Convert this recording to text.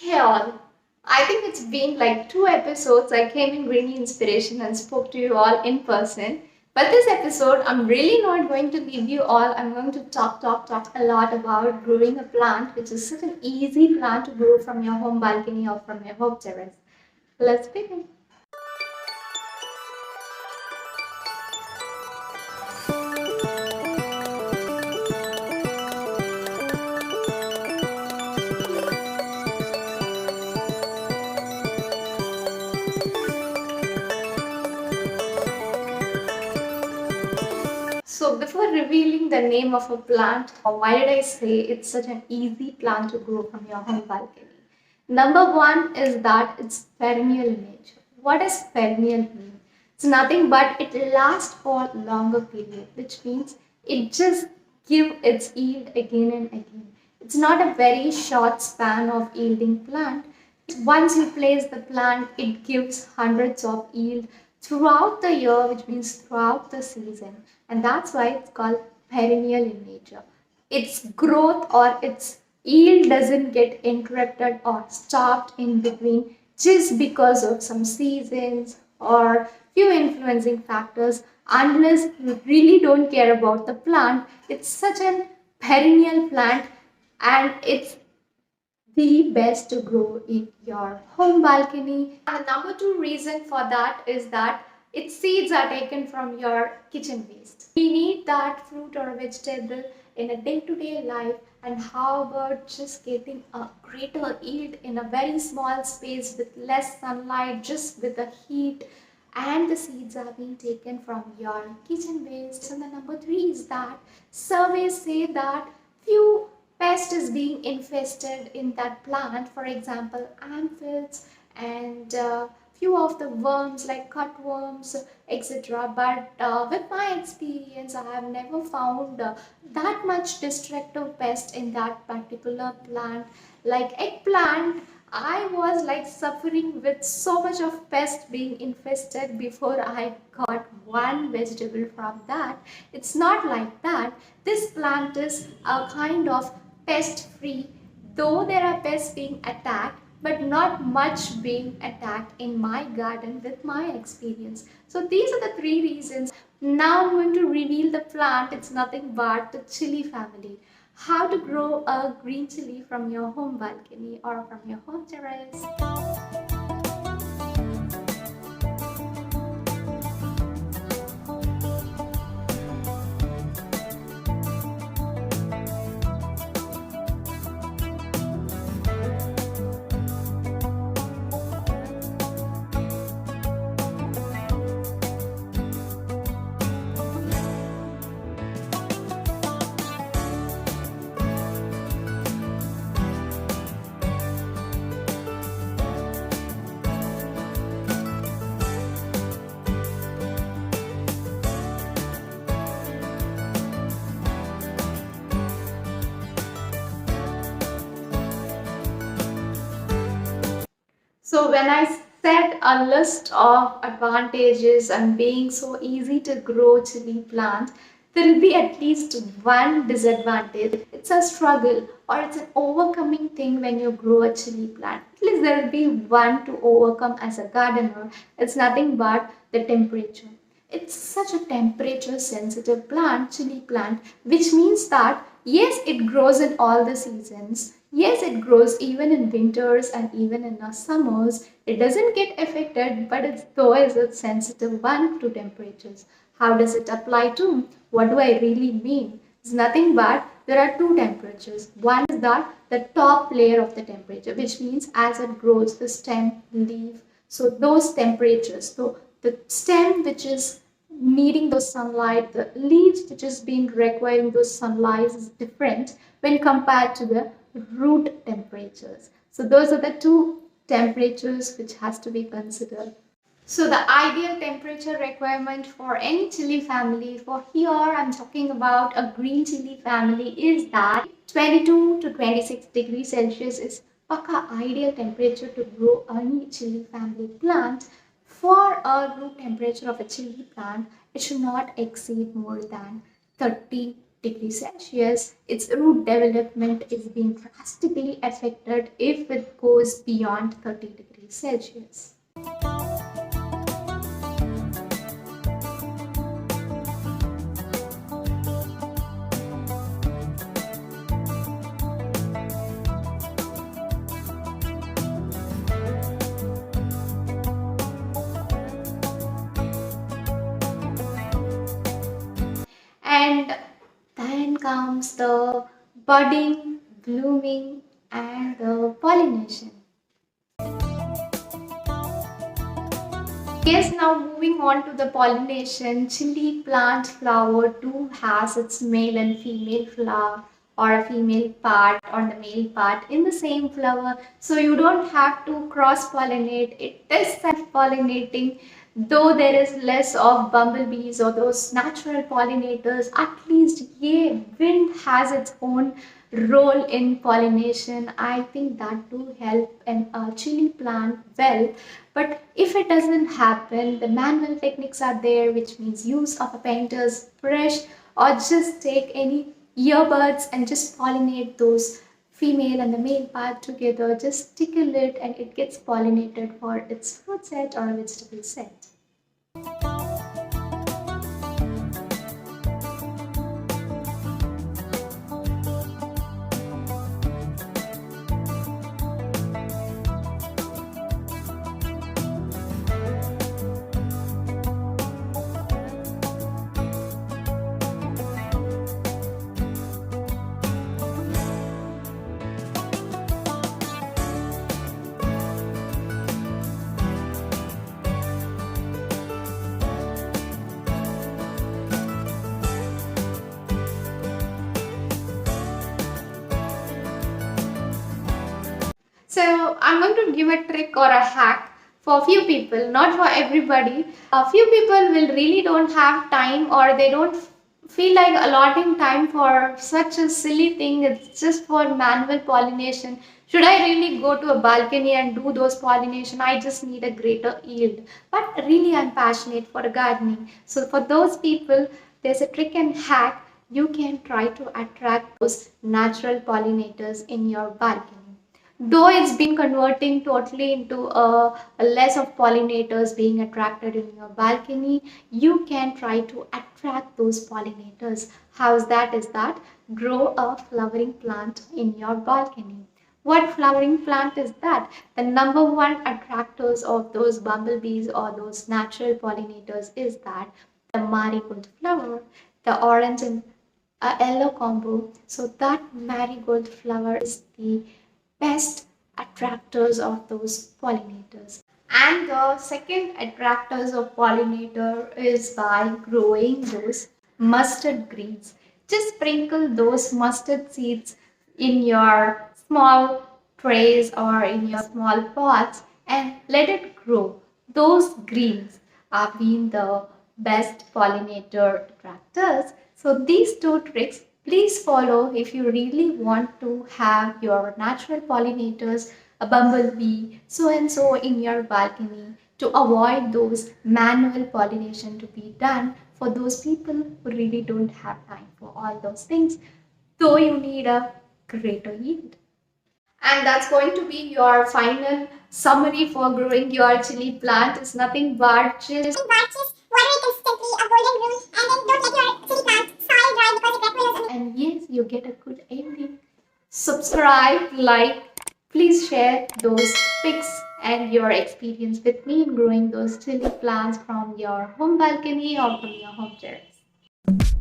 Hey all, I think it's been like 2 episodes I came in Greeny Inspiration and spoke to you all in person. But this episode, I'm really not going to leave you all. I'm going to talk a lot about growing a plant, which is such an easy plant to grow from your home balcony or from your home terrace. Let's begin. So before revealing the name of a plant, why did I say it's such an easy plant to grow from your home balcony? Number one is that it's perennial in nature. What does perennial mean? It's nothing but it lasts for longer period, which means it just give its yield again and again. It's not a very short span of yielding plant. Once you place the plant, it gives hundreds of yield throughout the year, which means throughout the season. And that's why it's called perennial in nature. Its growth or its yield doesn't get interrupted or stopped in between just because of some seasons or few influencing factors. Unless you really don't care about the plant, it's such an perennial plant and it's the best to grow in your home balcony. And the number two reason for that is that its seeds are taken from your kitchen waste. We need that fruit or vegetable in a day-to-day life, and how about just getting a greater yield in a very small space with less sunlight, just with the heat, and the seeds are being taken from your kitchen waste. And the number three is that surveys say that few pest is being infested in that plant, for example aphids and few of the worms like cutworms, etc. But with my experience I have never found that much destructive pest in that particular plant. Like eggplant, I was like suffering with so much of pest being infested before I got one vegetable from that. It's not like that. This plant is a kind of pest free, though there are pests being attacked, but not much being attacked in my garden with my experience. So these are the three reasons. Now I'm going to reveal the plant. It's nothing but the chili family. How to grow a green chili from your home balcony or from your home terrace. So when I set a list of advantages and being so easy to grow chili plant, there will be at least one disadvantage. It's a struggle or it's an overcoming thing when you grow a chili plant. At least there will be one to overcome as a gardener. It's nothing but the temperature. It's such a temperature sensitive plant, chili plant, which means that yes, it grows in all the seasons. Yes, it grows even in winters and even in the summers. It doesn't get affected, but it's though is a sensitive one to temperatures. How does it apply to? What do I really mean? It's nothing but there are two temperatures. One is that the top layer of the temperature, which means as it grows, the stem, leaf. So those temperatures. So the stem which is needing those sunlight, the leaves which is being requiring those sunlight is different when compared to the root temperatures. So those are the two temperatures which has to be considered. So the ideal temperature requirement for any chili family, for here I'm talking about a green chili family, is that 22 to 26 degrees Celsius is paka ideal temperature to grow any chili family plant. For a root temperature of a chili plant, it should not exceed more than 30 degrees Celsius, its root development is being drastically affected if it goes beyond 30 degrees Celsius. And then comes the budding, blooming, and the pollination. Yes, now moving on to the pollination, chili plant flower too has its male and female flower or a female part on the male part in the same flower. So you don't have to cross pollinate. It is self-pollinating. Though there is less of bumblebees or those natural pollinators, at least yeah, wind has its own role in pollination. I think that do help an chili plant well. But if it doesn't happen, the manual techniques are there, which means use of a painter's brush or just take any earbuds and just pollinate those female and the male part together. Just tickle it and it gets pollinated for its fruit set or vegetable set. So I'm going to give a trick or a hack for a few people, not for everybody. A few people will really don't have time or they don't feel like allotting time for such a silly thing. It's just for manual pollination. Should I really go to a balcony and do those pollination? I just need a greater yield. But really I'm passionate for gardening. So for those people, there's a trick and hack. You can try to attract those natural pollinators in your balcony. Though it's been converting totally into a less of pollinators being attracted in your balcony, you can try to attract those pollinators. How's that? Is that grow a flowering plant in your balcony. What flowering plant is that? The number one attractors of those bumblebees or those natural pollinators is that the marigold flower, the orange and yellow combo. So that marigold flower is the best attractors of those pollinators. And the second attractors of pollinator is by growing those mustard greens. Just sprinkle those mustard seeds in your small trays or in your small pots and let it grow. Those greens are being the best pollinator attractors. So these two tricks please follow if you really want to have your natural pollinators, a bumblebee, so and so in your balcony to avoid those manual pollination to be done for those people who really don't have time for all those things, though you need a greater yield. And that's going to be your final summary for growing your chili plant. Is nothing but just water it consistently, a golden rule, and then don't let your chili plant soil dry because it requires. And yes, you get a good ending. Subscribe, like, please share those pics and your experience with me in growing those chili plants from your home balcony or from your home terrace.